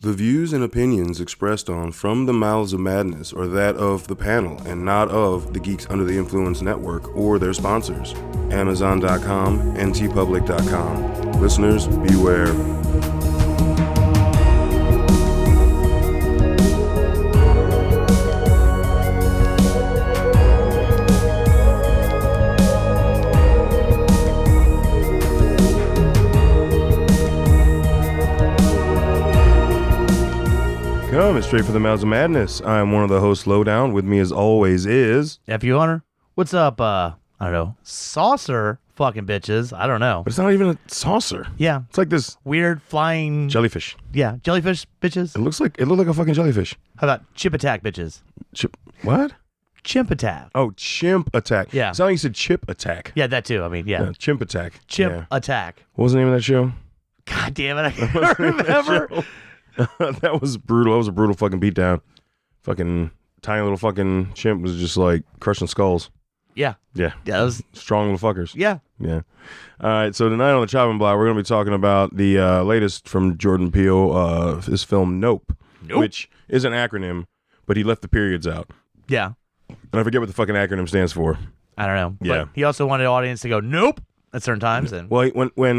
The views and opinions expressed on From the Mouths of Madness are that of the panel and not of the Geeks Under the Influence Network or their sponsors, Amazon.com and tpublic.com. Listeners, beware. Coming straight from the Mouths of Madness. I am one of the hosts, Lowdown. With me, as always, is F.U. Hunter. What's up? I don't know. Saucer fucking bitches. I don't know. But it's not even a saucer. Yeah. It's like this weird flying jellyfish. Yeah, jellyfish bitches. It looked like a fucking jellyfish. How about chip attack bitches? What? Chimp attack. Oh, chimp attack. Yeah. It sounded like you said chip attack. Yeah, that too. I mean, yeah. Chimp attack. Chimp attack. What was the name of that show? God damn it! I can't remember. That was brutal. That was a brutal fucking beatdown. Fucking tiny little fucking chimp was just like crushing skulls. Yeah. Yeah. Yeah, that was strong little fuckers. Yeah. Yeah. All right. So tonight on the chopping block, we're going to be talking about the latest from Jordan Peele, his film Nope, which is an acronym, but he left the periods out. Yeah. And I forget what the fucking acronym stands for. I don't know. Yeah. But he also wanted the audience to go nope at certain times. And well, when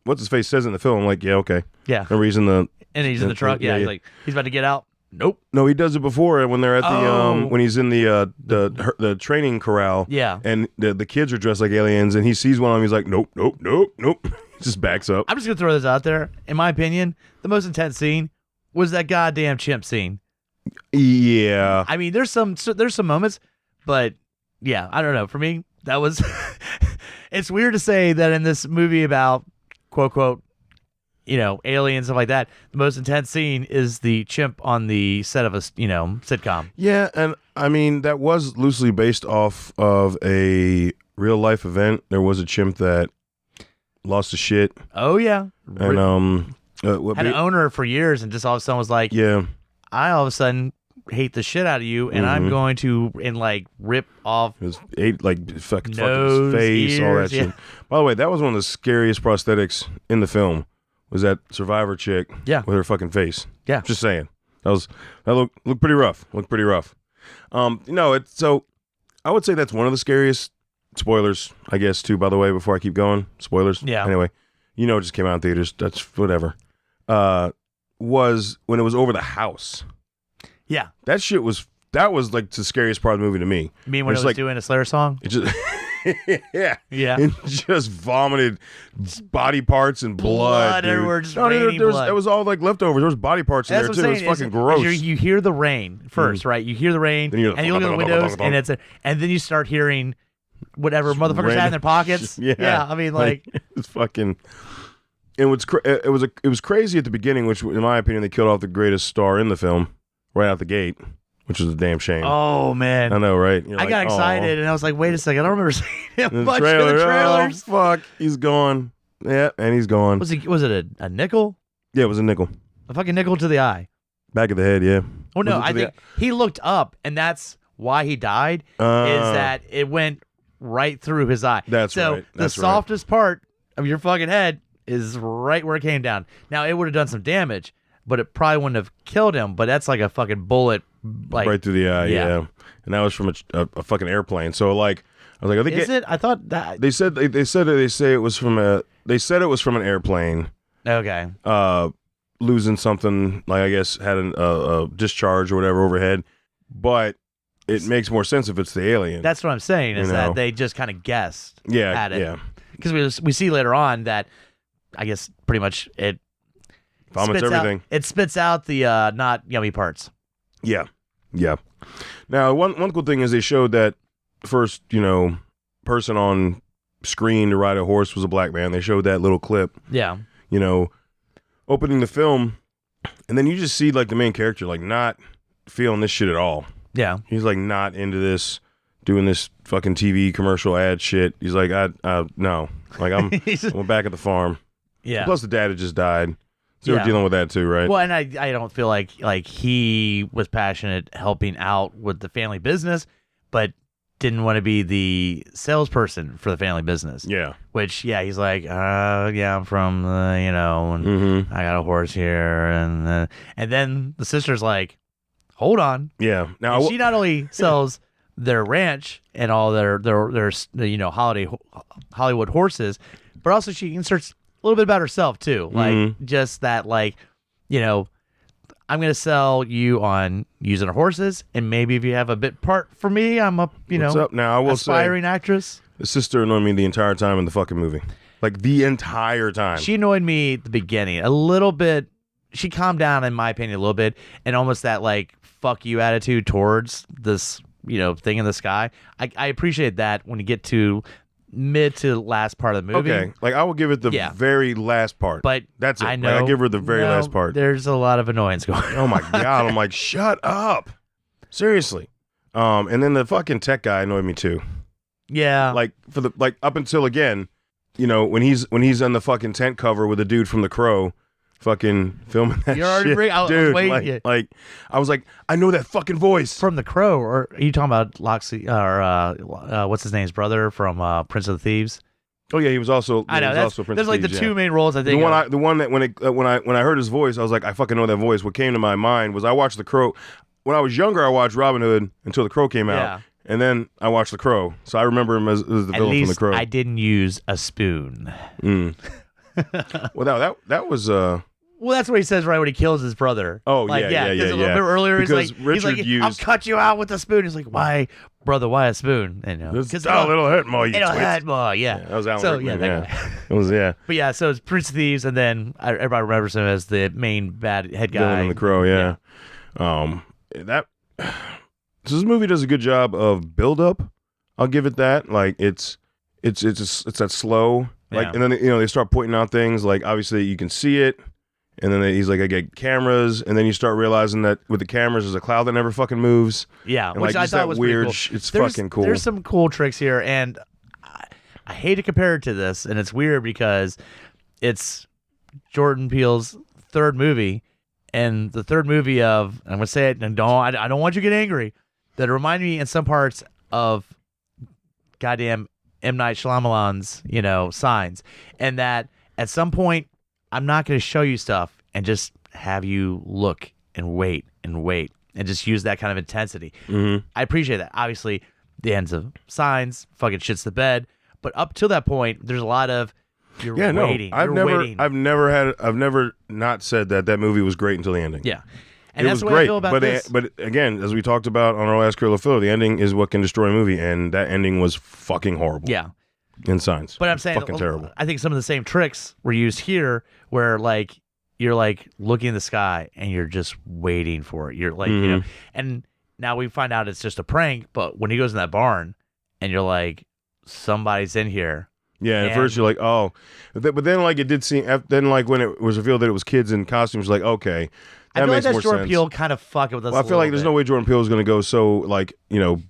what's his face says in the film, I'm like, yeah, okay. Yeah. No reason and he's in the truck. Yeah, he's like, he's about to get out. Nope. No, he does it before when they're at the when he's in the training corral. Yeah. And the kids are dressed like aliens, and he sees one of them. He's like, nope, nope, nope, nope. He just backs up. I'm just gonna throw this out there. In my opinion, the most intense scene was that goddamn chimp scene. Yeah. I mean, there's some moments, but yeah, I don't know. For me, that was. It's weird to say that in this movie about quote quote, aliens, stuff like that, the most intense scene is the chimp on the set of a sitcom. Yeah, and I mean that was loosely based off of a real life event. There was a chimp that lost his shit. Oh yeah, and had an owner for years, and just all of a sudden was like, yeah, I all of a sudden hate the shit out of you, and I'm going to rip off his fucking nose, his face, ears, all that shit. By the way, that was one of the scariest prosthetics in the film. Was that survivor chick? Yeah. With her fucking face. Yeah. Just saying. That looked pretty rough. So I would say that's one of the scariest spoilers, I guess, too, by the way, before I keep going. Spoilers. Yeah. Anyway, it just came out in theaters. That's whatever. Was when it was over the house. Yeah. That was like the scariest part of the movie to me. You mean when it was doing a Slayer song? It just yeah. It just vomited body parts and blood everywhere, just raining blood. It was all like leftovers. There was body parts in there too. It was fucking gross. You hear the rain first, right? You hear the rain, and you look at the windows, and then you start hearing whatever motherfuckers had in their pockets. Yeah. I mean, it's fucking. And it was crazy at the beginning, which in my opinion they killed off the greatest star in the film right out the gate. Which is a damn shame. Oh, man. I know, right? I got excited, and I was like, wait a second. I don't remember seeing him much in the trailers. Oh, fuck. He's gone. Yeah, and he's gone. Was it a nickel? Yeah, it was a nickel. A fucking nickel to the eye. Back of the head, yeah. Oh, no, I think he looked up, and that's why he died, is that it went right through his eye. That's right. So the softest part of your fucking head is right where it came down. Now, it would have done some damage, but it probably wouldn't have killed him, but that's like a fucking bullet. Right through the eye, yeah. And that was from a fucking airplane. So I was like, is it? I thought that they said it was from an airplane. Okay. Losing something, like I guess had a discharge or whatever overhead, but it makes more sense if it's the alien. That's what I'm saying. Is that they just kind of guessed? Yeah, at it. Yeah. Because we see later on that, I guess pretty much it vomits everything. It spits out the not yummy parts. Yeah. Yeah. Now, one cool thing is they showed that first, person on screen to ride a horse was a black man. They showed that little clip. Yeah. Opening the film, and then you just see like the main character like not feeling this shit at all. Yeah. He's like not into this, doing this fucking TV commercial ad shit. He's like, no. Like I'm back at the farm. Yeah. Plus the dad had just died. So you're dealing with that too, right? Well, and I don't feel like he was passionate helping out with the family business, but didn't want to be the salesperson for the family business. Yeah. Which, he's like, yeah, I'm from, and Mm-hmm. I got a horse here. And then the sister's like, hold on. Yeah. Now, And she not only sells their ranch and all their Hollywood horses, but also she inserts a little bit about herself too. Like just that, like, I'm going to sell you on using our horses, and maybe if you have a bit part for me, I'm a, what's up? Now, I will aspiring say, actress. the sister annoyed me the entire time in the fucking movie. Like, the entire time. She annoyed me at the beginning a little bit. She calmed down, in my opinion, a little bit, and almost that, like, fuck you attitude towards this, thing in the sky. I appreciate that when you get to mid to last part of the movie. Okay, like I will give it the very last part, but that's it. I know Like, I give her the very last part. There's a lot of annoyance going on. Oh my god! I'm like, shut up, seriously. And then the fucking tech guy annoyed me too. Yeah, Like up until again, when he's on the fucking tent cover with the dude from The Crow, fucking filming that You're already shit, dude. Like I was like, I know that fucking voice from The Crow. Or are you talking about Loxley or what's his name's brother from Prince of the Thieves? Oh yeah, he was also. I know. He was also Prince there's of like Thieves, the two main roles I think. The one that when I heard his voice, I was like, I fucking know that voice. What came to my mind was I watched The Crow. When I was younger, I watched Robin Hood until The Crow came out, and then I watched The Crow. So I remember him as the villain from The Crow. I didn't use a spoon. Well, that was. Well, that's what he says right when he kills his brother. Oh, like, yeah. Because a little bit earlier, because he's like, I'll cut you out with a spoon. He's like, why, brother? Why a spoon? Because it'll hurt more. It'll hurt more. Yeah. That was Alan So Rickman, that guy. It was But yeah, so it's Prince of Thieves, and then everybody remembers him as the main bad head guy. Villain in The Crow. Yeah. So this movie does a good job of build up. I'll give it that. Like it's that slow. Like, and then they start pointing out things. Like, obviously you can see it. And then he's like, I get cameras, and then you start realizing that with the cameras, there's a cloud that never fucking moves. Yeah, and which like, I thought was weird. pretty cool. It's fucking cool. There's some cool tricks here, and I hate to compare it to this, and it's weird because it's Jordan Peele's third movie, and the third movie of, I'm gonna say it, and I don't want you to get angry, that remind me in some parts of goddamn M. Night Shyamalan's, Signs, and that at some point, I'm not going to show you stuff and just have you look and wait and just use that kind of intensity. Mm-hmm. I appreciate that. Obviously, the ends of Signs fucking shits the bed, but up till that point, there's a lot of waiting. I've never not said that movie was great until the ending. Yeah, and it that's was the way great. I feel about this. But again, as we talked about on our last Killer Phil, the ending is what can destroy a movie, and that ending was fucking horrible. Yeah. In Signs. But I'm saying, fucking terrible. I think some of the same tricks were used here, where like you're like looking in the sky and you're just waiting for it. You're like, and now we find out it's just a prank. But when he goes in that barn, and you're like, somebody's in here. Yeah, and at first you're like, oh, but then like it did seem. Then like when it was revealed that it was kids in costumes, you're like, okay. I feel like makes that's more Jordan sense. Peele kind of fucking with us. Well, I feel like there's bit. no way Jordan Peele is going to go so like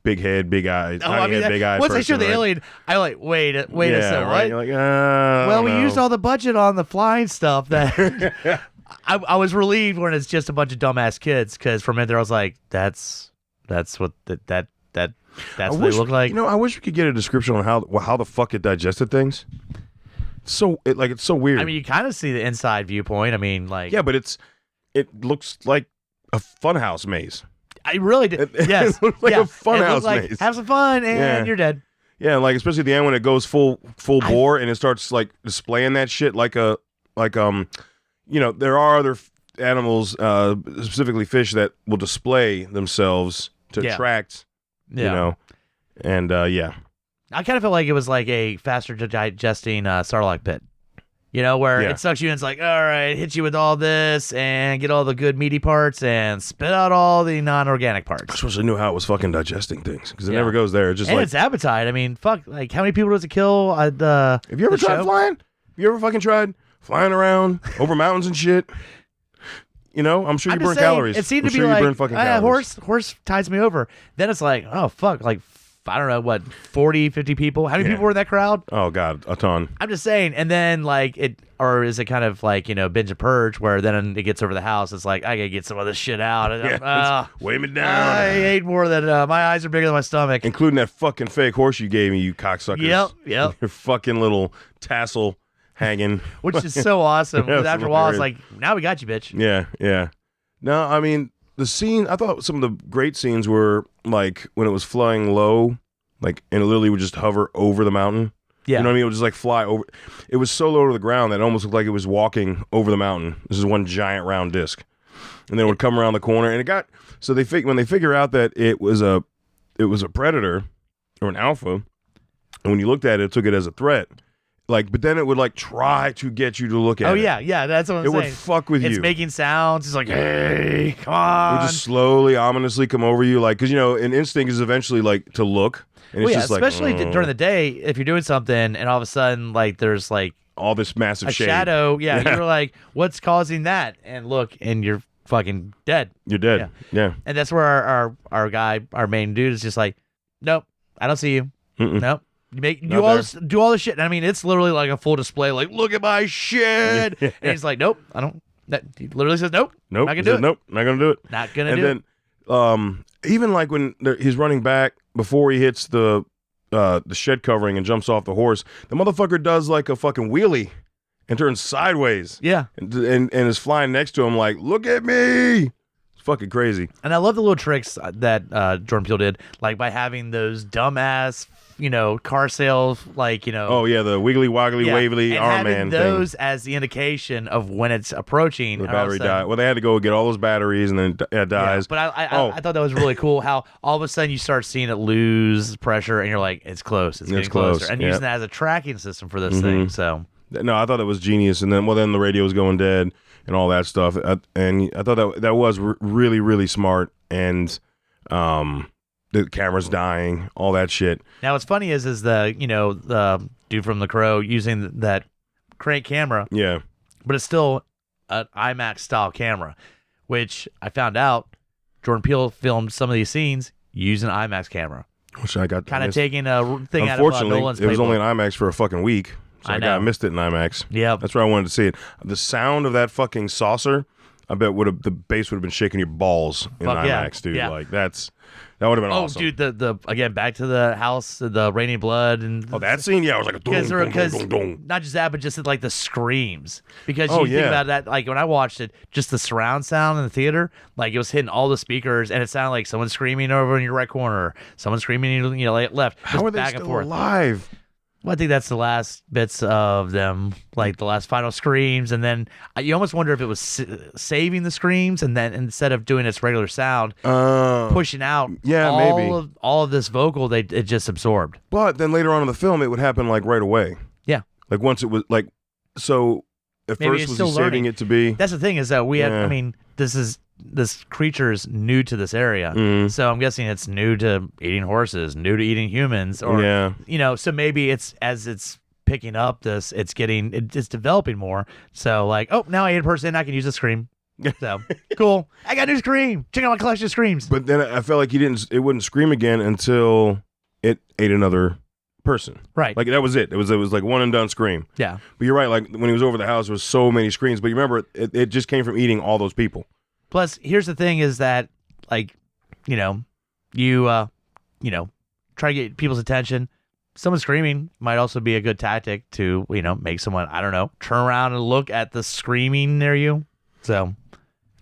big head, big eyes. Big eye. Once I showed the alien, I like wait a second. Right? You're like, well, we used all the budget on the flying stuff. That I was relieved when it's just a bunch of dumbass kids, because for a minute there I was like, that's what that's what they look like. I wish we could get a description on how the fuck it digested things. It's so weird. I mean, you kind of see the inside viewpoint. I mean, like, yeah, but it looks like a funhouse maze. I really did. Yes, it looks like a funhouse maze. Have some fun, and you're dead. Yeah, like especially at the end when it goes full bore and it starts like displaying that shit there are other animals, specifically fish, that will display themselves to attract. And I kind of felt like it was like a faster digesting Sarlacc pit. Where it sucks you in. It's like, all right, hit you with all this and get all the good meaty parts and spit out all the non-organic parts. I suppose I knew how it was fucking digesting things, because it never goes there. It's just and it's appetite. I mean, fuck, like how many people does it kill? Have you ever tried flying? Have you ever fucking tried flying around over mountains and shit? I'm sure you burn calories. It seemed to be you like, burn fucking calories. horse tides me over. Then it's like, oh fuck, like I don't know, what, 40, 50 people? How many people were in that crowd? Oh, God, a ton. I'm just saying. And then, like, or is it kind of like, binge and purge where then it gets over the house? It's like, I got to get some of this shit out. And weigh me down. I ate more than, my eyes are bigger than my stomach. Including that fucking fake horse you gave me, you cocksuckers. Yep. Your fucking little tassel hanging. Which is so awesome. Yeah, But after a while, it's like, now we got you, bitch. Yeah. No, I mean, the scene, I thought some of the great scenes were, like, when it was flying low, like, and it literally would just hover over the mountain. Yeah. You know what I mean? It would just, like, fly over. It was so low to the ground that it almost looked like it was walking over the mountain. This is one giant round disc. And then it would come around the corner, and it got, so when they figure out that it was a predator, or an alpha, and when you looked at it, it took it as a threat. Like, but then it would, like, try to get you to look at it. Oh, yeah, that's what I'm saying. It would fuck with you. It's making sounds. It's like, hey, come on. It would just slowly, ominously come over you. Like, because, an instinct is eventually, like, to look. And it's just especially like, during the day, if you're doing something and all of a sudden, like, there's, like, all this massive a shade. shadow. Yeah, you're like, what's causing that? And look, and you're fucking dead. You're dead. Yeah. And that's where our guy, our main dude, is just like, nope, I don't see you. Nope. Do all this shit. And I mean, it's literally like a full display. Like, look at my shit. And he's like, nope, I don't. He literally says, nope, not gonna do it. Nope, not gonna do it. Not gonna do it. And then, even like when he's running back before he hits the shed covering and jumps off the horse, the motherfucker does like a fucking wheelie and turns sideways. Yeah, and is flying next to him like, look at me. It's fucking crazy. And I love the little tricks that Jordan Peele did, like by having those dumbass, car sales, like, Oh yeah, the wiggly woggly wavily arm man those thing. as the indication of when it's approaching. The battery died. Well, they had to go get all those batteries, and then it dies. Yeah, but I thought that was really cool. How all of a sudden you start seeing it lose pressure, and you're like, it's close. It's getting closer, and using that as a tracking system for this thing. So no, I thought that was genius. And then the radio was going dead and all that stuff. And I thought that was really, really smart. And the camera's dying, all that shit. Now, what's funny is the dude from The Crow using that crank camera. Yeah. But it's still an IMAX style camera, which I found out Jordan Peele filmed some of these scenes using an IMAX camera. Which I got kind of taking a thing out of Nolan's it was playbook. only an IMAX for a fucking week. So I missed it in IMAX. Yeah. That's where I wanted to see it. The sound of that fucking saucer, I bet the bass would have been shaking your balls in IMAX, dude. Yeah. Like that would have been awesome. Oh, dude, the again back to the house, the raining blood, and that scene, yeah, I was like, because not just that, but just like the screams. Because you think about that, like when I watched it, just the surround sound in the theater, like it was hitting all the speakers, and it sounded like someone screaming over in your right corner, someone screaming in your left. How are they back still and forth. alive? Well, I think that's the last bits of them, like the last final screams, and then you almost wonder if it was saving the screams, and then instead of doing its regular sound, pushing out all of this vocal, it just absorbed. But then later on in the film, it would happen like right away. Yeah, like once it was like so. At Maybe first, it's was he saving it to be? That's the thing is that we had. I mean, this creature is new to this area, so I'm guessing it's new to eating horses, new to eating humans, or so maybe as it's picking up this, it's developing more. So like, oh, now I ate a person, I can use a scream. So cool, I got a new scream. Check out my collection of screams. But then I felt like it wouldn't scream again until it ate another person. Right. Like that was it. It was like one and done scream. Yeah. But you're right. Like when he was over the house, there was so many screams. But you remember, it just came from eating all those people. Plus, here's the thing: is that like, you try to get people's attention. Someone screaming might also be a good tactic to make someone, I don't know, turn around and look at the screaming near you. So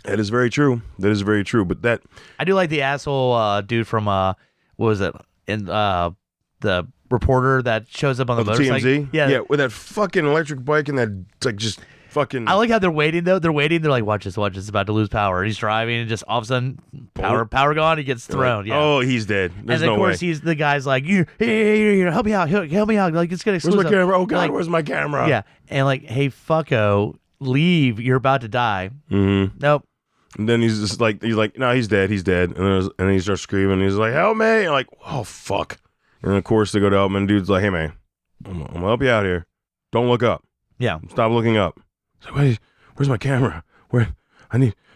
that is very true. That is very true. But that I do like the asshole dude from what was it in the reporter that shows up on the motorcycle. TMZ? Yeah, with that fucking electric bike and that like just fucking. I like how they're waiting though. They're waiting. They're like, watch this, it's about to lose power. He's driving and just all of a sudden power gone. He gets thrown. Like, oh, he's dead. There's and no of course way. He's the guy's like, hey, help me out, help me out. Like it's gonna explode. Where's my camera? Oh God, like, where's my camera? Yeah, and like, hey, fucko, leave. You're about to die. Mm-hmm. Nope. And then he's just like, no, he's dead. He's dead. And then he starts screaming. He's like, help me! And like, oh fuck. And of course they go to help him, and dude's like, hey man, I'm gonna help you out here. Don't look up. Yeah. Stop looking up. He's like, where's my camera?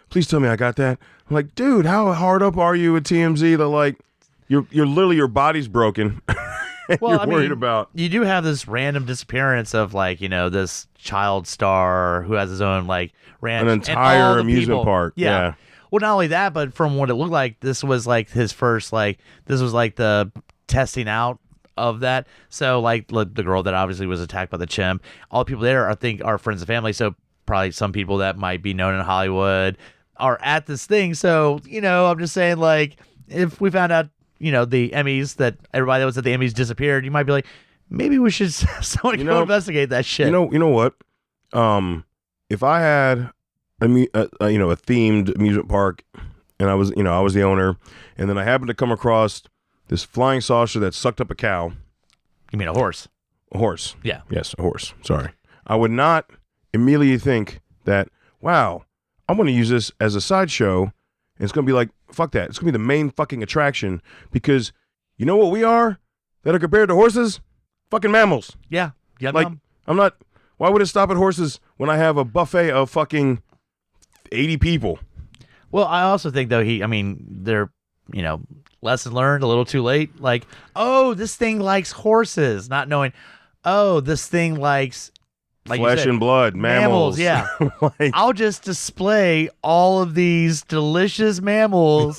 Please tell me I got that. I'm like, dude, how hard up are you at TMZ to like You're literally your body's broken. Well, you're worried about. You do have this random disappearance of like, this child star who has his own like ranch. An entire and all the amusement people, park. Yeah. Well, not only that, but from what it looked like, this was like his first, like, this was like the testing out of that. So like the girl that obviously was attacked by the chimp, all the people there I think are friends and family. So probably some people that might be known in Hollywood are at this thing. So, I'm just saying, like, if we found out, the Emmys, that everybody that was at the Emmys disappeared, you might be like, maybe we should someone go investigate that shit. You know what? If I had a themed amusement park, and I was the owner, and then I happened to come across this flying saucer that sucked up a cow. You mean a horse? A horse. Yeah. Yes, a horse. Sorry. I would not immediately think that, wow, I'm going to use this as a sideshow. And it's going to be like, fuck that. It's going to be the main fucking attraction because you know what we are that are compared to horses? Fucking mammals. Yeah. Like, I'm not, why would it stop at horses when I have a buffet of fucking 80 people? Well, I also think, though, they're, lesson learned a little too late. Like, oh, this thing likes horses, not knowing, oh, this thing likes like flesh and blood, mammals. Yeah. Like, I'll just display all of these delicious mammals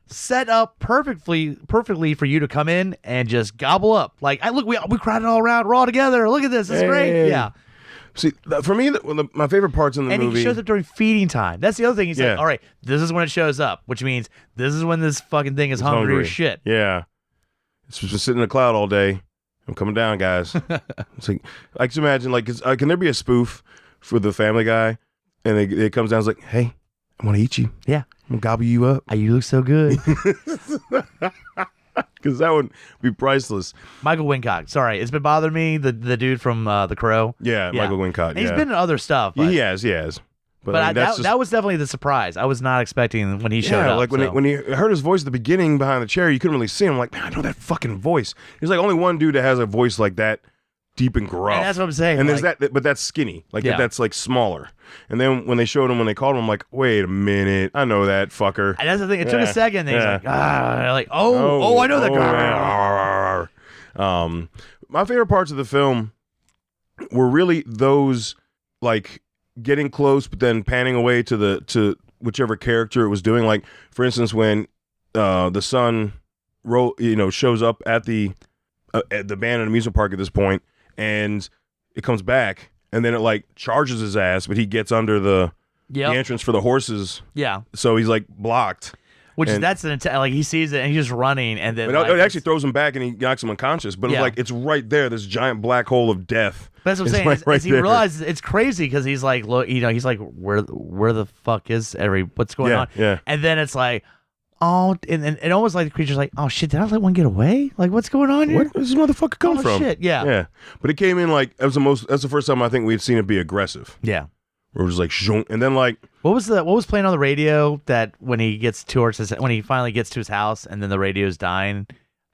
set up perfectly for you to come in and just gobble up. Like, look, we cried it all around. We're all together. Look at this. It's great. Yeah. See, for me, my favorite parts in the movie. And he shows up during feeding time. That's the other thing. He's like, all right, this is when it shows up, which means this is when this fucking thing is hungry as shit. Yeah. It's just sitting in a cloud all day. I'm coming down, guys. It's like, I can imagine, like, can there be a spoof for the Family Guy? And it comes down, it's like, hey, I want to eat you. Yeah. I'm going to gobble you up. You look so good. Because that would be priceless. Michael Wincott. Sorry, it's been bothering me. The dude from The Crow. Yeah, Michael Wincott. And he's been in other stuff. But he has. But that was definitely the surprise. I was not expecting when he showed up. Like when he heard his voice at the beginning behind the chair, you couldn't really see him. I'm like, man, I know that fucking voice. There's like only one dude that has a voice like that, deep and gruff. And that's what I'm saying. And there's that, but that's skinny. Like that's like smaller. And then when they showed him, when they called him, I'm like, wait a minute, I know that fucker. And that's the thing. It took a second. And he's like, I know that guy. My favorite parts of the film were really those, like, getting close, but then panning away to whichever character it was doing. Like, for instance, when the son shows up at the abandoned amusement park at this point, and it comes back, and then it like charges his ass, but he gets under the entrance for the horses. Yeah. So he's like blocked. That's an attack. Like, he sees it and he's just running, and then it actually throws him back and he knocks him unconscious. But it's like, it's right there, this giant black hole of death. That's what I'm saying. Like he realizes it's crazy because he's like, look, he's like, where the fuck is what's going on? Yeah. And then it's like, oh, and almost like the creature's like, oh shit, did I let one get away? Like, what's going on here? Where does this motherfucker come from? Shit, yeah. But it came in like that's the first time I think we'd seen it be aggressive. Yeah. Where it was like, shunk, and then like, what was playing on the radio that when he finally gets to his house and then the radio's dying?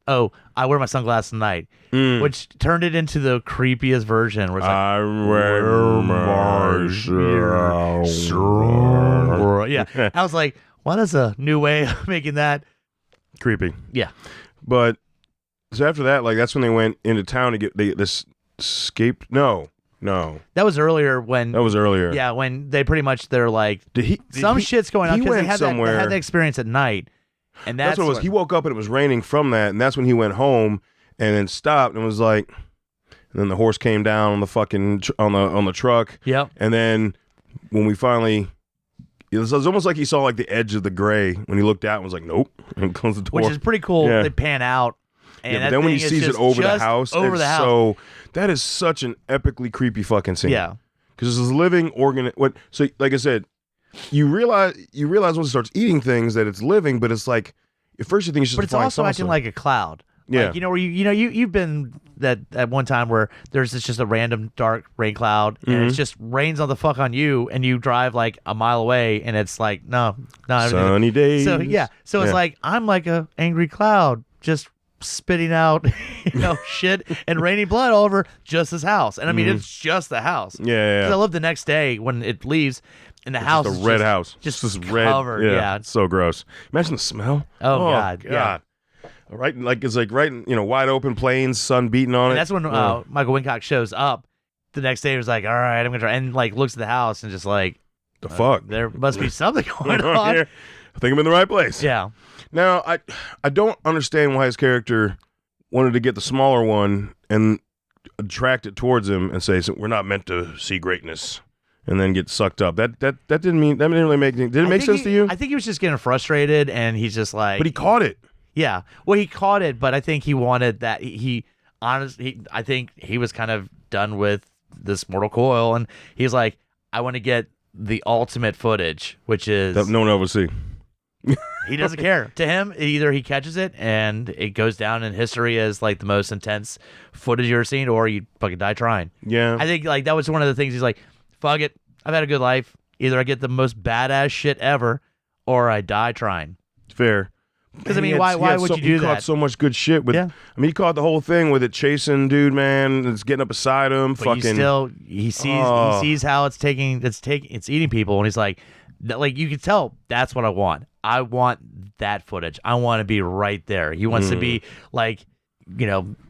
Oh, I wear my sunglasses at night, which turned it into the creepiest version. Where it's like, I wear my yeah. I was like, well, that's a new way of making that creepy. Yeah. But so after that, like, that's when they went into town to get this escape. No. That was earlier when. That was earlier. Yeah, when they pretty much, they're like, shit's going on because they had that experience at night. And that's what it was. He woke up and it was raining from that, and that's when he went home and then stopped and was like, and then the horse came down on the fucking on the truck. Yep. And then when we finally, it was almost like he saw like the edge of the gray when he looked out and was like, nope, and closed the door. Which is pretty cool. Yeah. They pan out. And but then when he sees it over the house, so that is such an epically creepy fucking scene. Yeah, because this living organ. So like I said, you realize once it starts eating things that it's living, but it's like at first you think it's just. But it's also acting like a cloud. Yeah, like, where you've been that at one time where there's just a random dark rain cloud and it just rains on the fuck on you, and you drive like a mile away and it's like no sunny days. So it's like I'm like a angry cloud just spitting out shit and raining blood all over just his house. And I mean it's just the house. Yeah. I love the next day when it leaves and the house just is a red house. Just this covered. red. Yeah. It's so gross. Imagine the smell. Oh God. Yeah. Right, like it's like right, wide open plains, sun beating on And it. that's when Michael Wincock shows up the next day. He was like, all right, I'm gonna try, and like looks at the house and just like, the fuck, there must be something going on. Here. I think I'm in the right place. Yeah. Now I don't understand why his character wanted to get the smaller one and attract it towards him and say, so we're not meant to see greatness, and then get sucked up. That didn't really make anything. Did it make sense to you? I think he was just getting frustrated, and he's just like, But he caught it. yeah. Well, he caught it, but I think he wanted that. I think he was kind of done with this mortal coil, and he's like, I want to get the ultimate footage, which is That no one ever see. he doesn't care. To him, either he catches it and it goes down in history as like the most intense footage you've ever seen, or you fucking die trying. Yeah. I think like that was one of the things. He's like, fuck it, I've had a good life. Either I get the most badass shit ever, or I die trying. Fair. Because I mean, why would you do he that? caught so much good shit with. Yeah. I mean, he caught the whole thing with it chasing dude, man. It's getting up beside him. But he sees how it's eating people, and he's like you can tell that's what I want. I want that footage. I want to be right there. He wants to be like,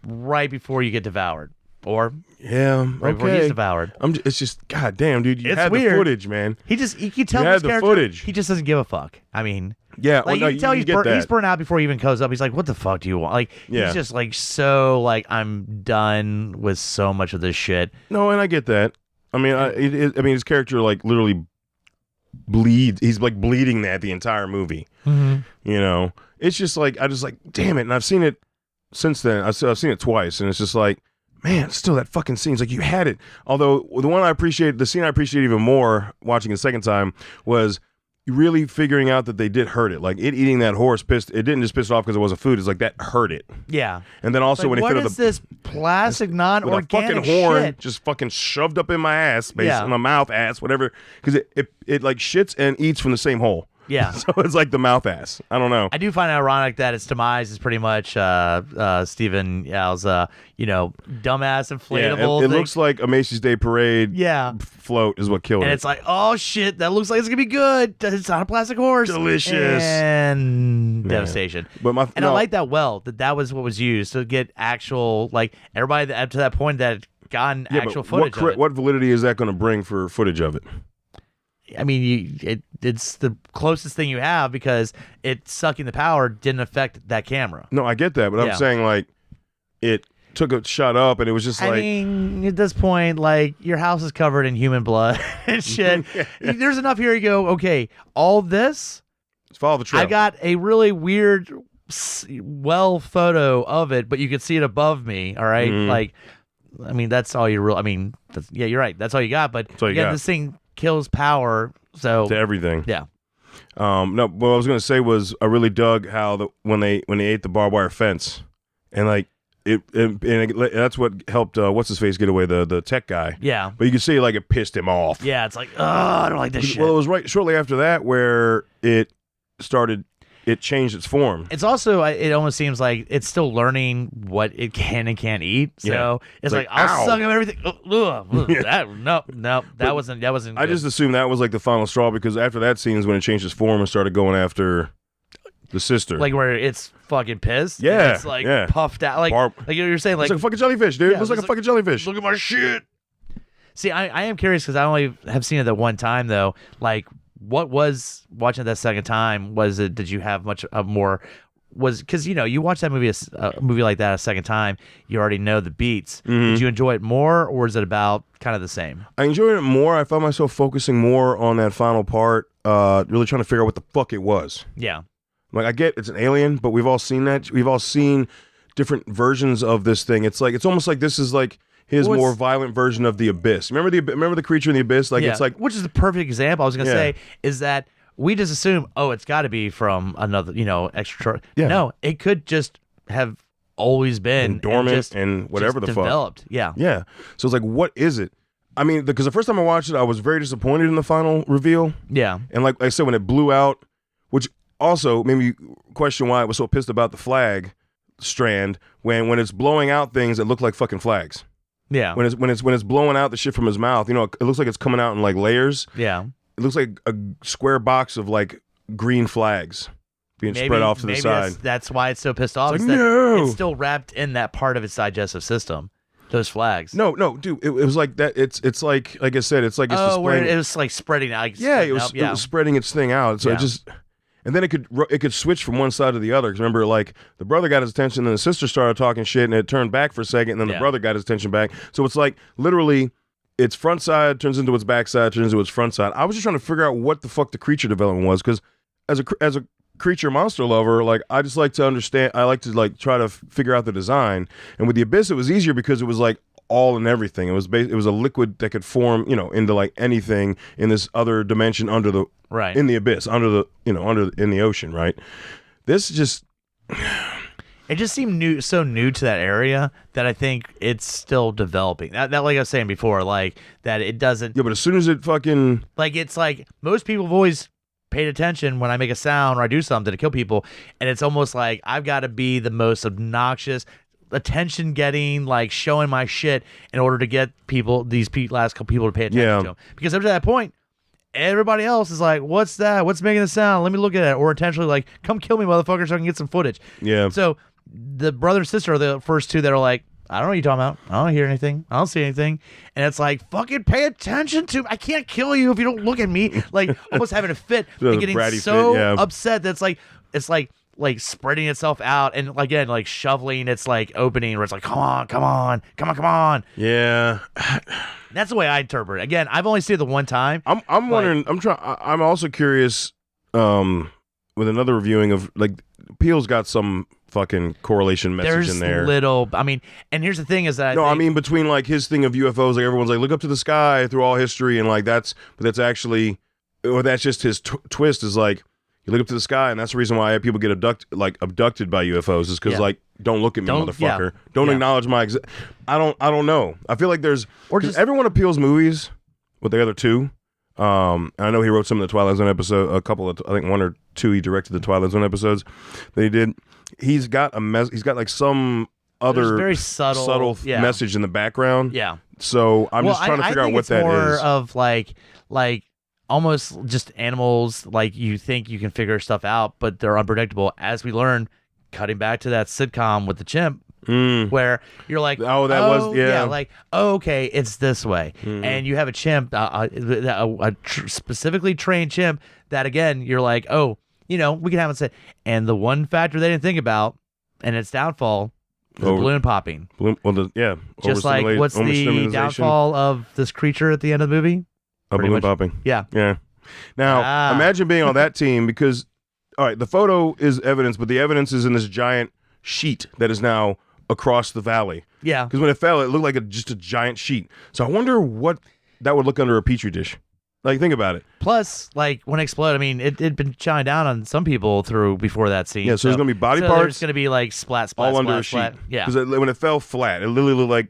right before you get devoured, or right before he's devoured. It's just goddamn, dude. You It's had weird. the footage, man. You can tell You his had the character, footage. he just doesn't give a fuck. I mean. Yeah, Like, you can tell you get he's that. burnt out before he even goes up. He's like, what the fuck do you want? Like, Yeah. he's just like, so like, I'm done with so much of this shit. No, and I get that. I mean, I mean, his character like literally bleeds. He's like bleeding that the entire movie. Mm-hmm. It's just like damn it. And I've seen it since then. I've seen it twice, and it's just like, man, still that fucking scene. It's like you had it. Although the scene I appreciate even more watching it the second time was really figuring out that they did hurt it. Like it eating that horse it didn't just piss it off because it wasn't food. It's like that hurt it. Yeah. And then also Like, when he what fit is this plastic non-organic fucking horn shit? just fucking shoved up in my ass, Yeah. in my mouth, ass, whatever, because it like shits and eats from the same hole. Yeah. So it's like the mouth ass. I don't know. I do find it ironic that its demise is pretty much Stephen Yow's dumbass inflatable it thing. looks like a Macy's Day Parade float is what killed And it. it's like, oh shit, that looks like it's gonna be good. It's not a plastic horse. Delicious. And devastation. But I like that that was what was used to get actual, like, everybody up to that point that had gotten actual footage of it. What validity is that going to bring for footage of it? I mean, it's the closest thing you have because it sucking the power didn't affect that camera. No, I get that, but I'm saying like it took a shot up and it was just I mean, at this point, like, your house is covered in human blood and shit. There's enough here. You go, okay, all this. follow the trail. I got a really weird, photo of it, but you can see it above me. All right, like, I mean, that's all you really. I mean, you're right. That's all you got. But all you got. This thing kills power. So to everything. Yeah. No, what I was gonna say was I really dug how when they ate the barbed wire fence, and like that's what helped what's his face get away, the tech guy. Yeah. But you can see like it pissed him off. Yeah, it's like, oh, I don't like this shit. Well, it was right shortly after that where it changed its form. It's also, it almost seems like it's still learning what it can and can't eat. So it's like I'll suck up everything. That wasn't. I just assumed that was like the final straw because after that scene is when it changed its form and started going after the sister. Like where it's fucking pissed. Yeah, it's like puffed out. Like you're saying, like it's like a fucking jellyfish, dude. Yeah, it looks like a fucking jellyfish. Look at my shit. See, I am curious because I only have seen it that one time though. Like, what was watching it that second time? Was it? Did you have much more? Was because you watch that movie, a movie like that a second time, you already know the beats. Did you enjoy it more, or is it about kind of the same? I enjoyed it more. I found myself focusing more on that final part, really trying to figure out what the fuck it was. Yeah, like I get it's an alien, but we've all seen that. We've all seen different versions of this thing. It's almost like this is like his more violent version of the abyss. Remember the creature in the abyss? Like it's like, which is the perfect example. I was gonna say is that we just assume, it's got to be from another, extra. Yeah. No, it could just have always been dormant and whatever the developed. fuck. Yeah. Yeah. So it's like, what is it? I mean, because the first time I watched it, I was very disappointed in the final reveal. Yeah. And like I said, when it blew out, which also made me question why I was so pissed about the flag strand when it's blowing out things that look like fucking flags. Yeah. When it's blowing out the shit from his mouth, it looks like it's coming out in like layers. Yeah. It looks like a square box of like green flags being spread off to the side. That's why it's so pissed off. It's It's, like, no! it's still wrapped in that part of its digestive system. Those flags. No, dude, it was like that. It's like I said, it's like it's Oh, where displaying. it was like spreading out. Like Yeah, it spreading was spreading its thing out. So it just, and then it could switch from one side to the other. 'Cause remember, like the brother got his attention, and the sister started talking shit, and it turned back for a second, and then the brother got his attention back. So it's like literally, its front side turns into its back side, turns into its front side. I was just trying to figure out what the fuck the creature development was, because as a creature monster lover, like I just like to understand. I like to like try to figure out the design. And with the Abyss, it was easier because it was like all and everything. It was a liquid that could form, into like anything in this other dimension under the in the abyss, under the in the ocean, right? This just it just seemed so new to that area that I think it's still developing. That like I was saying before, like that it doesn't. Yeah, but as soon as it fucking like it's like most people have always paid attention when I make a sound or I do something to kill people, and it's almost like I've got to be the most obnoxious, attention getting, like showing my shit in order to get these last couple people to pay attention to them. Because up to that point, everybody else is like, what's that? What's making the sound? Let me look at it. Or intentionally like, come kill me, motherfucker, so I can get some footage. Yeah. So the brother and sister are the first two that are like, I don't know what you're talking about. I don't hear anything. I don't see anything. And it's like, fucking pay attention to me. I can't kill you if you don't look at me. Like almost having a fit and getting so upset that it's like spreading itself out and again like shoveling its like opening where it's like come on. Yeah. That's the way I interpret it. Again, I've only seen it the one time. I'm wondering. I'm also curious. With another reviewing of like Peele's got some fucking correlation message in there. Little. I mean, and here's the thing is that I mean between like his thing of UFOs, like everyone's like look up to the sky through all history, and like that's actually, or that's just his twist is like. You look up to the sky, and that's the reason why people get abducted by UFOs is because like, don't look at me, motherfucker. Don't acknowledge my. I don't know. I feel like there's or just everyone of Peele's movies with the other two. And I know he wrote some of the Twilight Zone episode, a couple of I think one or two he directed the Twilight Zone episodes that he did. He's got He's got like some other very subtle message in the background. Yeah. So I'm just trying to figure out what that is. More of like. Almost just animals, like you think you can figure stuff out, but they're unpredictable. As we learn, cutting back to that sitcom with the chimp, where you're like, okay, it's this way. And you have a chimp, a specifically trained chimp that, again, you're like, we can have it said. And the one factor they didn't think about, and its downfall, is balloon popping. Just like, what's the downfall of this creature at the end of the movie? Balloon popping. Yeah. Now, imagine being on that team because, all right, the photo is evidence, but the evidence is in this giant sheet that is now across the valley. Yeah. Because when it fell, it looked like just a giant sheet. So I wonder what that would look under a Petri dish. Like, think about it. Plus, like, when it exploded, I mean, it'd been shining down on some people before that scene. Yeah, so there's going to be body parts. There's going to be, like, splat, all under splat. A sheet. Yeah. Because when it fell flat, it literally looked like,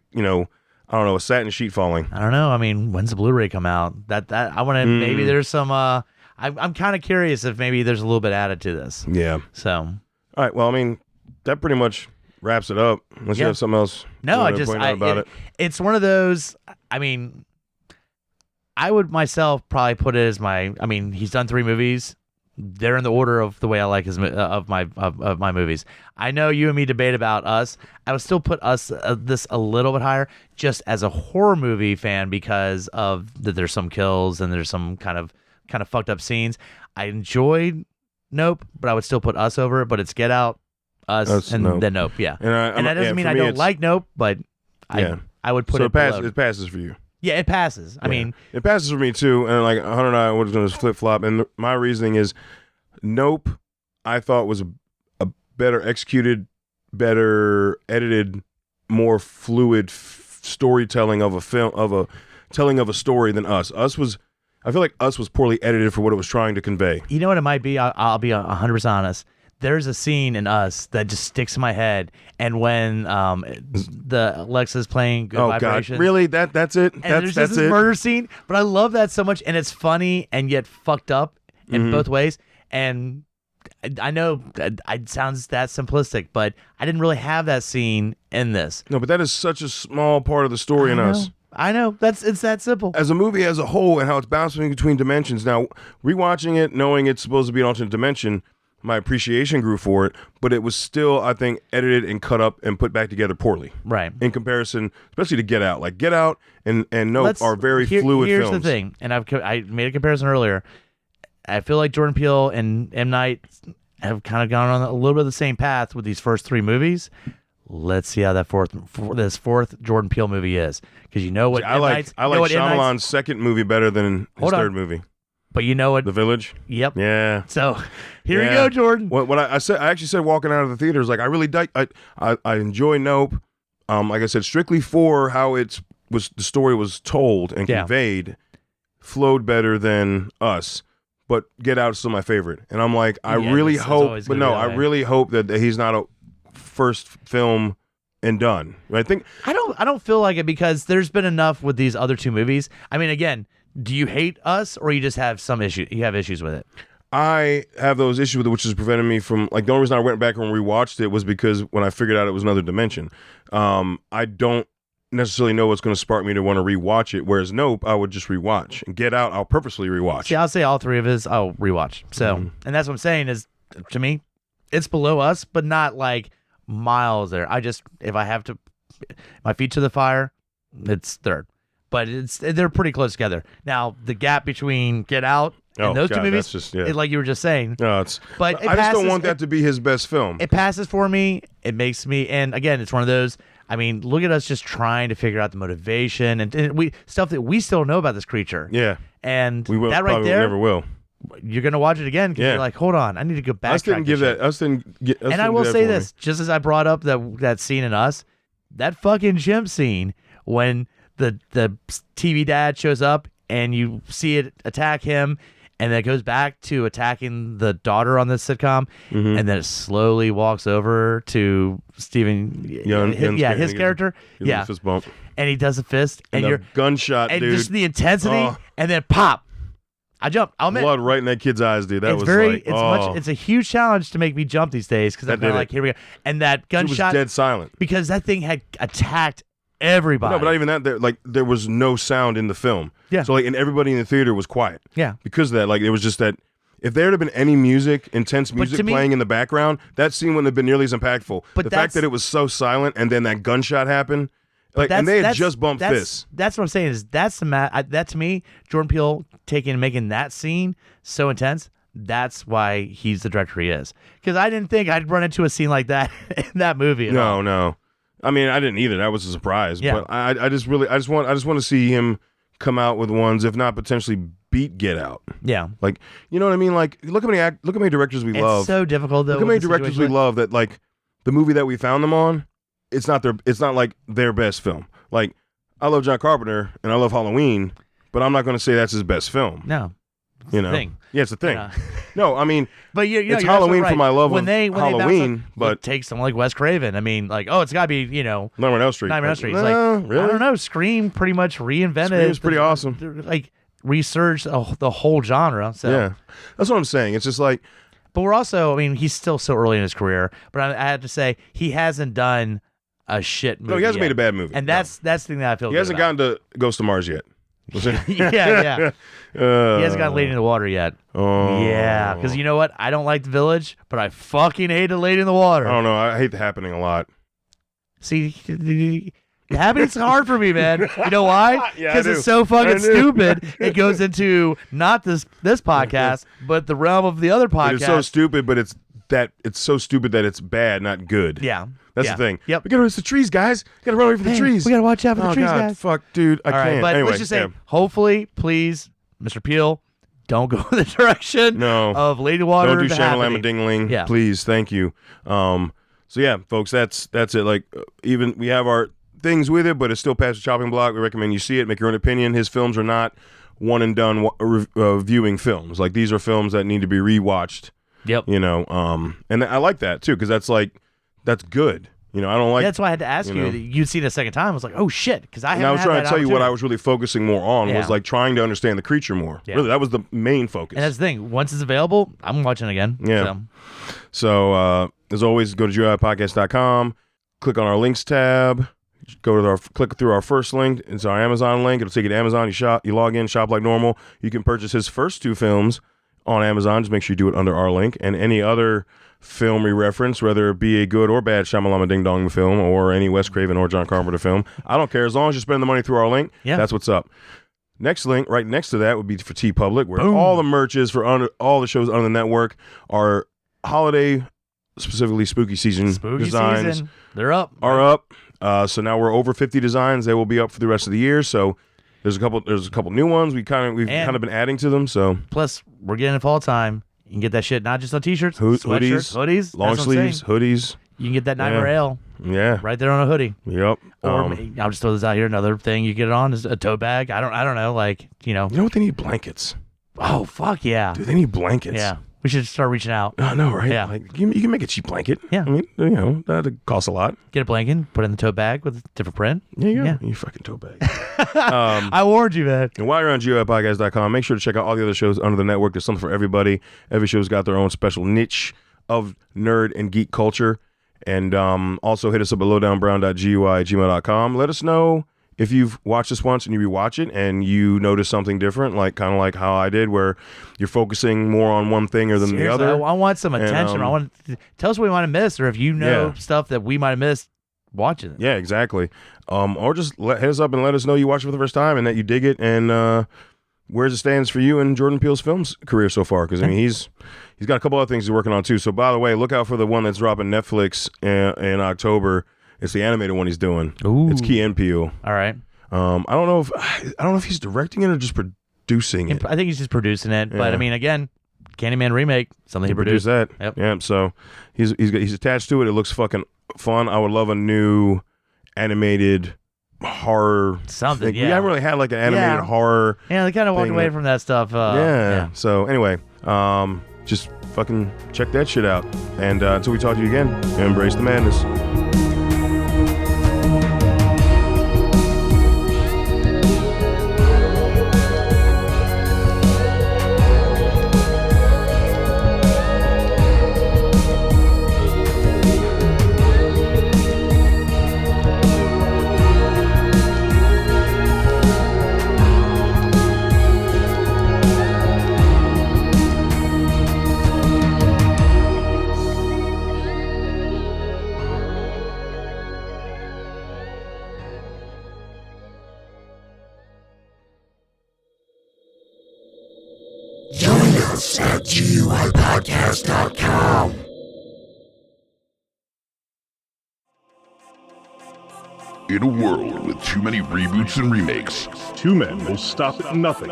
I don't know, a satin sheet falling. I don't know. I mean, when's the Blu-ray come out? That I want to. Maybe there's some. I'm kind of curious if maybe there's a little bit added to this. Yeah. So. All right. Well, I mean, that pretty much wraps it up. Unless you have something else. No, it's one of those. I mean, I would myself probably put it as my. I mean, he's done 3 movies. They're in the order of the way I like his of my movies. I know you and me debate about Us. I would still put Us this a little bit higher, just as a horror movie fan because of that. There's some kills and there's some kind of fucked up scenes. I enjoyed Nope, but I would still put Us over it. But it's Get Out, Us, and Nope. Then Nope. Yeah, and that doesn't mean I don't like Nope, but I would put it. It passes for you. Yeah, it passes. I mean, it passes for me too. And like Hunter and I were going to flip flop. And my reasoning is, Nope, I thought was a better executed, better edited, more fluid storytelling of a film, telling of a story than Us. I feel like Us was poorly edited for what it was trying to convey. You know what it might be? I'll be 100% honest. There's a scene in Us that just sticks in my head, and when the Alexa's playing Good Vibrations. God, really? That's it? And there's this murder scene, but I love that so much, and it's funny and yet fucked up in both ways. And I know it sounds that simplistic, but I didn't really have that scene in this. No, but that is such a small part of the story in Us. I know. It's that simple. As a movie as a whole and how it's bouncing between dimensions. Now, rewatching it, knowing it's supposed to be an alternate dimension, my appreciation grew for it, but it was still, I think, edited and cut up and put back together poorly. Right. In comparison, especially to Get Out. Like Get Out and Nope are very fluid here's films. Here's the thing, and I made a comparison earlier. I feel like Jordan Peele and M. Night have kind of gone on a little bit of the same path with these first 3 movies. Let's see how that this fourth Jordan Peele movie is, because you know what I like Shyamalan's second movie better than his third movie. But you know what? The Village? Yep. Yeah. So here you go, Jordan. What I said, I actually said walking out of the theater is like, I really I enjoy Nope. Like I said, strictly for how the story was told and conveyed, flowed better than Us. But Get Out is still my favorite. And I'm like, I really hope that he's not a first film and done. I think I don't feel like it, because there's been enough with these other 2 movies. I mean, again, do you hate Us, or you just have some issue? You have issues with it? I have those issues with it, which is preventing me from, like, the only reason I went back and rewatched it was because when I figured out it was another dimension. I don't necessarily know what's going to spark me to want to rewatch it, whereas Nope, I would just rewatch. And Get Out, I'll purposely rewatch. See, I'll say all 3 of his I'll rewatch. So, and that's what I'm saying is, to me, it's below Us, but not like miles there. If I have to, my feet to the fire, it's third. But they're pretty close together. Now, the gap between Get Out and those 2 movies, just, like you were just saying. No, but I just don't want that to be his best film. It passes for me. It makes me, and again, it's one of those. I mean, look at us just trying to figure out the motivation and stuff that we still know about this creature. Yeah, and we will, that right there, never will. You're gonna watch it again because you're like, hold on, I need to go back. And I will say this, just as I brought up that scene in Us, that fucking chimp scene when the TV dad shows up and you see it attack him, and then it goes back to attacking the daughter on this sitcom, and then it slowly walks over to Steven, his character, fist bump, and he does a fist, and you're gunshot, and dude, just the intensity, and then pop. I jumped. I'll admit, blood right in that kid's eyes, dude. It's a huge challenge to make me jump these days, because I'm kind of like, here we go. And that gunshot, it was dead silent, because that thing had attacked everybody. No, but not even that. There was no sound in the film. Yeah. So and everybody in the theater was quiet. Yeah. Because of that, it was just that. If there had been any intense music playing in the background, that scene wouldn't have been nearly as impactful. But the fact that it was so silent and then that gunshot happened, and they had just bumped fists. That's what I'm saying. That to me, Jordan Peele making that scene so intense. That's why he's the director he is. Because I didn't think I'd run into a scene like that in that movie. No. I mean, I didn't either. That was a surprise. Yeah. But I just want to see him come out with ones, if not potentially beat Get Out. Yeah. You know what I mean? Look how many directors we love. It's so difficult though. Look how many directors we love that the movie that we found them on, it's not their best film. I love John Carpenter and I love Halloween, but I'm not going to say that's his best film. No. It's a thing. Yeah, it's a thing. No, I mean, but it's Halloween for my love of Halloween, but take someone like Wes Craven. I mean, it's got to be, Nightmare on Elm Street. Nightmare on Elm Street. Really? I don't know. Scream pretty much reinvented. Scream's pretty awesome. Resurged the whole genre. So. Yeah, that's what I'm saying. It's just but we're also, I mean, he's still so early in his career. But I have to say, he hasn't done a shit movie. No, he hasn't yet. made a bad movie. And that's the thing that I feel. He hasn't gotten to Ghost of Mars yet. Yeah. He hasn't gotten Lady in the Water yet. Oh. Yeah, because you know what? I don't like The Village, but I fucking hated Lady in the Water. I don't know. I hate The Happening a lot. See, The Happening's hard for me, man. You know why? Because it's so fucking stupid. It goes into not this podcast, but the realm of the other podcast. But it's so stupid, but it's so stupid that it's bad, not good. Yeah. That's the thing. Yep. We gotta race the trees, guys. We gotta run away from the trees. We gotta watch out for the trees, God, guys. Fuck, dude. I can't. But anyway, let's just say, hopefully, please, Mr. Peele, don't go in the direction of Lady Water. Don't do Shamalama Dingling. Yeah. Please, thank you. So yeah, folks, that's it. Even we have our things with it, but it's still past the chopping block. We recommend you see it, make your own opinion. His films are not one and done viewing films. These are films that need to be rewatched. Yep. And I like that too, because that's good. I don't like. That's why I had to ask you. You'd seen it a second time. I was like, oh shit, because I haven't. And I was trying to tell you what I was really focusing more on was trying to understand the creature more. Yeah. Really, that was the main focus. And that's the thing. Once it's available, I'm watching it again. Yeah. So as always, go to GeoEyePodcast.com, click on our links tab, click through our first link. It's our Amazon link. It'll take you to Amazon. You log in, shop like normal. You can purchase his first two films on Amazon. Just make sure you do it under our link. And any other film we reference, whether it be a good or bad Shyamalama Ding Dong film or any Wes Craven or John Carpenter film, I don't care. As long as you spend the money through our link, that's what's up. Next link, right next to that, would be for TeePublic, where all the merch is for all the shows under the network are holiday, specifically spooky season designs. They're up. So now we're over 50 designs. They will be up for the rest of the year. So there's a couple new ones. We've kind of been adding to them. So plus we're getting it fall time. You can get that shit not just on t-shirts, hoodies, long sleeves, hoodies. You can get that Nightmare Ale. Yeah. Right there on a hoodie. Yep. Or I'll just throw this out here. Another thing you get it on is a tote bag. I don't know. Like, You know what? They need blankets. Oh, fuck yeah. Dude, they need blankets. Yeah. We should start reaching out. I know, right? Yeah. Like, you can make a cheap blanket. Yeah. I mean, that'd cost a lot. Get a blanket, put it in the tote bag with a different print. There you go. Yeah. You fucking tote bag. I warned you, man. And while you're on GOIPodcast.com, make sure to check out all the other shows under the network. There's something for everybody. Every show's got their own special niche of nerd and geek culture. And also hit us up at lowdownbrown.gui@gmail.com. Let us know if you've watched this once and you rewatch it and you notice something different, kind of like how I did, where you're focusing more on one thing or than the other. I want some attention. I want tell us what we might have missed, or if you know stuff that we might have missed watching it. Yeah, exactly. Or just hit us up and let us know you watched it for the first time and that you dig it, and where it stands for you in Jordan Peele's films career so far. Because I mean, he's got a couple other things he's working on too. So by the way, look out for the one that's dropping Netflix in October. It's the animated one he's doing. Ooh. It's Key and Peele. All right. I don't know if he's directing it or just producing it. I think he's just producing it. Yeah. But I mean, again, Candyman remake, something he produced. That. Yep. Yeah. So he's attached to it. It looks fucking fun. I would love a new animated horror something. thing. Yeah. We haven't really had like an animated horror. Yeah, they kind of walked away from that stuff. Yeah. So anyway, just fucking check that shit out. And until we talk to you again, embrace the madness. At GUIPodcast.com. In a world with too many reboots and remakes, two men will stop at nothing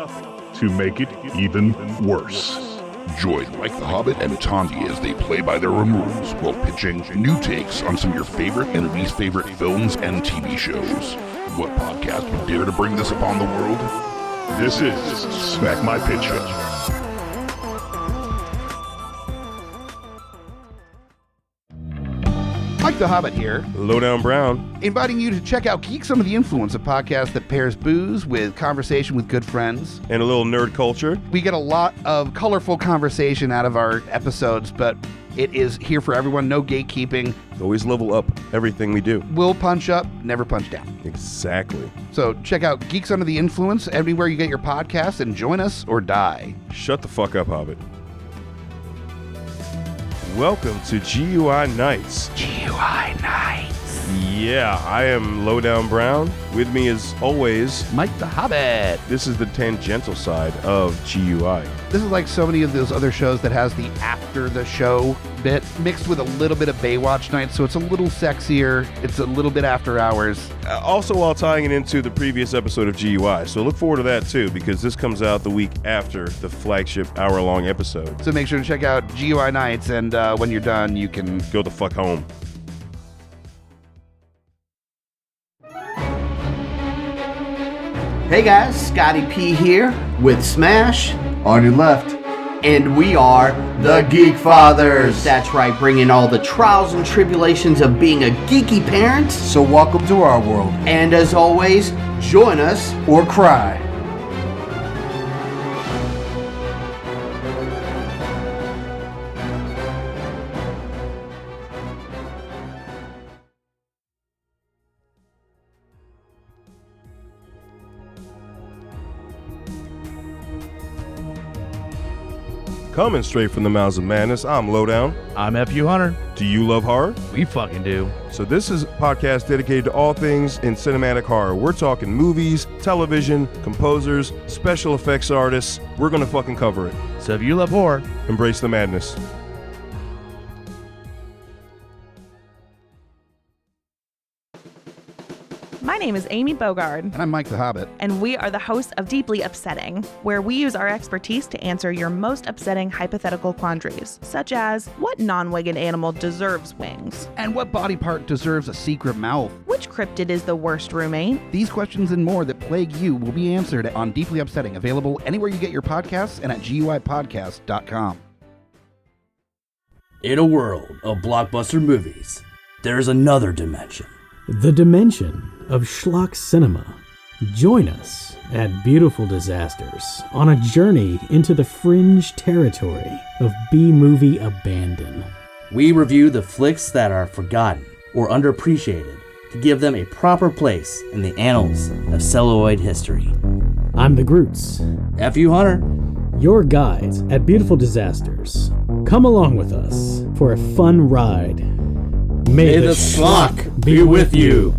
to make it even worse. Join Mike the Hobbit and Tondi as they play by their own rules while pitching new takes on some of your favorite and least favorite films and TV shows. What podcast would dare to bring this upon the world? This is Smack My Pitch Up. Mike the Hobbit here, Lowdown Brown, inviting you to check out Geek Some of the Influence, a podcast that pairs booze with conversation with good friends. and a little nerd culture. We get a lot of colorful conversation out of our episodes, but it is here for everyone, no gatekeeping. Always level up everything we do. We'll punch up, never punch down. Exactly. So check out Geeks Under the Influence everywhere you get your podcasts and join us or die. Shut the fuck up, Hobbit. Welcome to GUI Nights. GUI Nights. Yeah, I am Lowdown Brown. With me as always, Mike the Hobbit. this is the tangential side of GUI. This is like so many of those other shows that has the after the show bit mixed with a little bit of Baywatch Nights, so it's a little sexier. It's a little bit after hours. Also while tying it into the previous episode of GUI. So look forward to that too, because this comes out the week after the flagship hour-long episode. So make sure to check out GUI Nights, and when you're done, you can Go the fuck home. Hey guys, Scotty P here with Smash on your left. And we are the Geek Fathers. That's right, bringing all the trials and tribulations of being a geeky parent. So welcome to our world. And as always, join us Or cry. Coming straight from the mouths of madness, I'm Lowdown. I'm FU Hunter. Do you love horror? We fucking do. So this is a podcast dedicated to all things in cinematic horror. We're talking movies, television, composers, special effects artists. We're gonna fucking cover it. So if you love horror, Embrace the madness. My name is Amy Bogard, And I'm Mike the Hobbit. and we are the hosts of Deeply Upsetting, where we use our expertise to answer your most upsetting hypothetical quandaries, such as, what non-winged animal deserves wings? And what body part deserves a secret mouth? Which cryptid is the worst roommate? These questions and more that plague you will be answered on Deeply Upsetting, available anywhere you get your podcasts and at GUIPodcast.com. In a world of blockbuster movies, there's another dimension. The dimension of schlock cinema. Join us at Beautiful Disasters on a journey into the fringe territory of B-movie abandon. We review the flicks that are forgotten or underappreciated to give them a proper place in the annals of celluloid history. I'm the Groots, FU Hunter. your guides at Beautiful Disasters. Come along with us for a fun ride. May May the schlock be with you.